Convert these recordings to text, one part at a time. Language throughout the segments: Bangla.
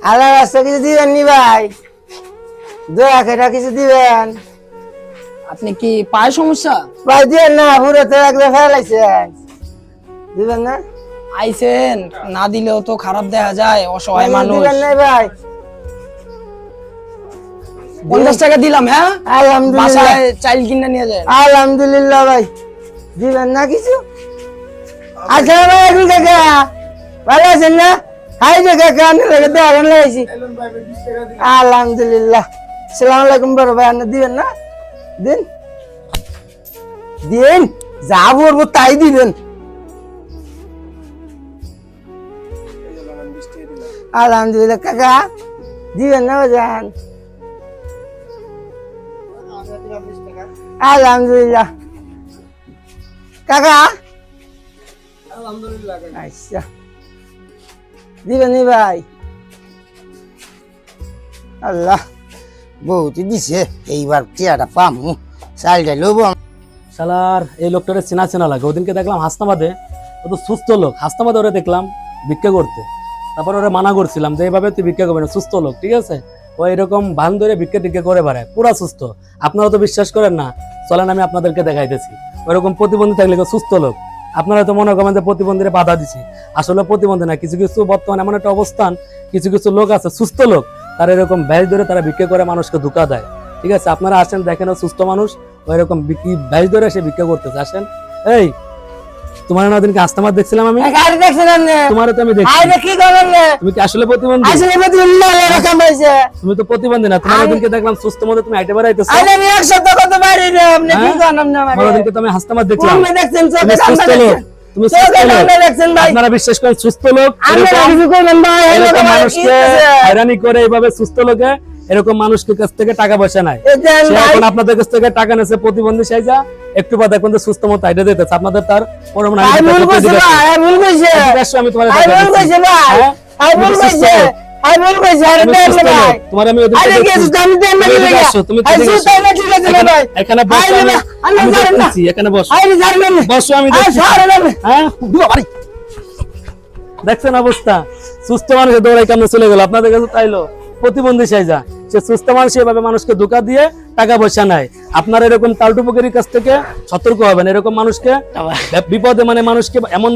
আল্লাহ রাস্তা কিছু দিবেন নি ভাই? দয়া করে কিছু দিবেন আপনি কি পায়ে সমস্যা? ভাই? দিবেন না, পুরো তো একদম ফেলাইছেন। দিবেন না? আইছেন, না দিলেও তো খারাপ দেখা যায়, অসহায় মানুষ। দিবেন না ভাই? 50 টাকা দিলাম। হ্যাঁ, আলহামদুলিল্লাহ, বাসায় চাইল কিনে নিয়ে যায়। আলহামদুলিল্লাহ ভাই। দিবেন না কিছু? আসসালামু আলাইকুম কাকা, ভালো আছেন না? হাই যে কাকা, আমি দেখে দেখেন লাগাইছি। আলহামদুলিল্লাহ। আসসালামু আলাইকুম বড় ভাই, আপনি দিবেন না? দিন দিন, যা বলবো তাই দিবেন। আলহামদুলিল্লাহ কাকা, দিবেন না বাজান? আলহামদুলিল্লাহ কাকা, আচ্ছা দিবেন নি ভাই? আল্লাহ বহুত দিছে, এইবার টিয়াটা পামু, চালটা লব। শালার এই লোকটারে চেনা চেনা লাগে। ওদিনকে দেখলাম হাসনাবাদে, ও তো সুস্থ লোক। হাসনাবাদে ওরা দেখলাম ভিক্ষা করতে। তারপর ওরা মানা করছিলাম যে এইভাবে তুই ভিক্ষা করবি না, সুস্থ লোক, ঠিক আছে? ও এরকম ভান ধরে ভিক্ষা টিক্ষা করে বেড়ায়, পুরা সুস্থ। আপনারা তো বিশ্বাস করেন না, চলেন আমি আপনাদেরকে দেখাইতেছি। ওইরকম প্রতিবন্ধী থাকলে সুস্থ লোক। আপনারা তো মনে করেন যে প্রতিবন্ধীরা বাধা দিচ্ছে, আসলে প্রতিবন্ধী না। কিছু কিছু বর্তমানে এমন একটা অবস্থান, কিছু কিছু লোক আছে সুস্থ লোক, তারা এরকম ব্যাস ধরে তারা ভিক্ষা করে মানুষকে ধোঁকা দেয়, ঠিক আছে? আপনারা আসেন, দেখেন ও সুস্থ মানুষ, ওইরকম ব্যাস ধরে সে ভিক্ষা করতেছে। আসেন। এই তোমার না দিনকে হাসনাবাদ দেখছিলাম আমি, গাড়ি দেখছেন আপনি? তোমারও তো আমি দেখছি। আরে কি করেন? তুমি কি আসলে প্রতিবন্ধী? আসলে প্রতিবন্ধী এরকম হয়েছে। তুমি তো প্রতিবন্ধী না। তোমার দিনকে দেখলাম সুস্থ মতো তুমি হাইটে বেড়াইতেছো। আরে আমি এক সপ্তাহ কত বাইরে রে, আপনি কি করেন আপনি আমাকে? তোমার দিনকে তো আমি হাসনাবাদ দেখছিলাম। তুমি দেখছেন তুমি চোখে সুস্থ সামনে লোক, দেখছেন? তুমি চোখে সুস্থ লোক। সামনে দেখছেন ভাই? আপনারা বিশ্বাস করেন সুস্থ লোক আপনারা এরকম কিছু করবেন ভাই? এরকম মানুষকে হয়রানি করে এইভাবে সুস্থ লোকে এরকম মানুষকে কাছ থেকে টাকা পয়সা নাই। সে এখন আপনাদের কাছ থেকে টাকা নেছে প্রতিবন্ধী সাইজা, একটু বাদ দেখবেন তো সুস্থ মতো আইডা দিতেছে আপনাদের। তার পরম আই ভুল কইছে ভাই, আই ভুল কইছে, আমি তোমার আই ভুল কইছে ভাই, আই ভুল কইছে, আই ভুল কইছে। আরে দেখলে ভাই, তোমার আমি ওদিকে আরে কি আমি দেন না কি লাগা? তুমি আই সুতা না ঠিক আছে ভাই, এখানে বসো, আমি জানেন না, দেখছি, এখানে বসো, আরে জানেন না, বসো, আমি আই দেখছি। সারে না, হ্যাঁ দেখছেন অবস্থা? সুস্থ মানুষ দৌড়াই কেমন চলে গেল আপনাদের কাছে, তাইলো প্রতিবন্ধী সাইজা। সে সুস্থ মানুষ এভাবে মানুষকে ধোঁকা দিয়ে টাকা পয়সা নেয়। আপনারা এরকম তালটুপুকের কাছ থেকে সতর্ক হবেন। এরকম মানুষকে বিপদে মানে মানুষকে এমন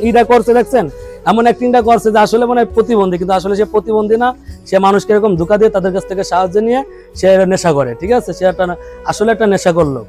ইরা করছে, দেখছেন এমন অ্যাক্টিংটা করছে যে আসলে মানে প্রতিবন্ধী, কিন্তু আসলে সে প্রতিবন্ধী না। সে মানুষকে এরকম ধোঁকা দিয়ে তাদের কাছ থেকে সাহায্য নিয়ে সে নেশা করে, ঠিক আছে? সে একটা আসলে একটা নেশা করলো।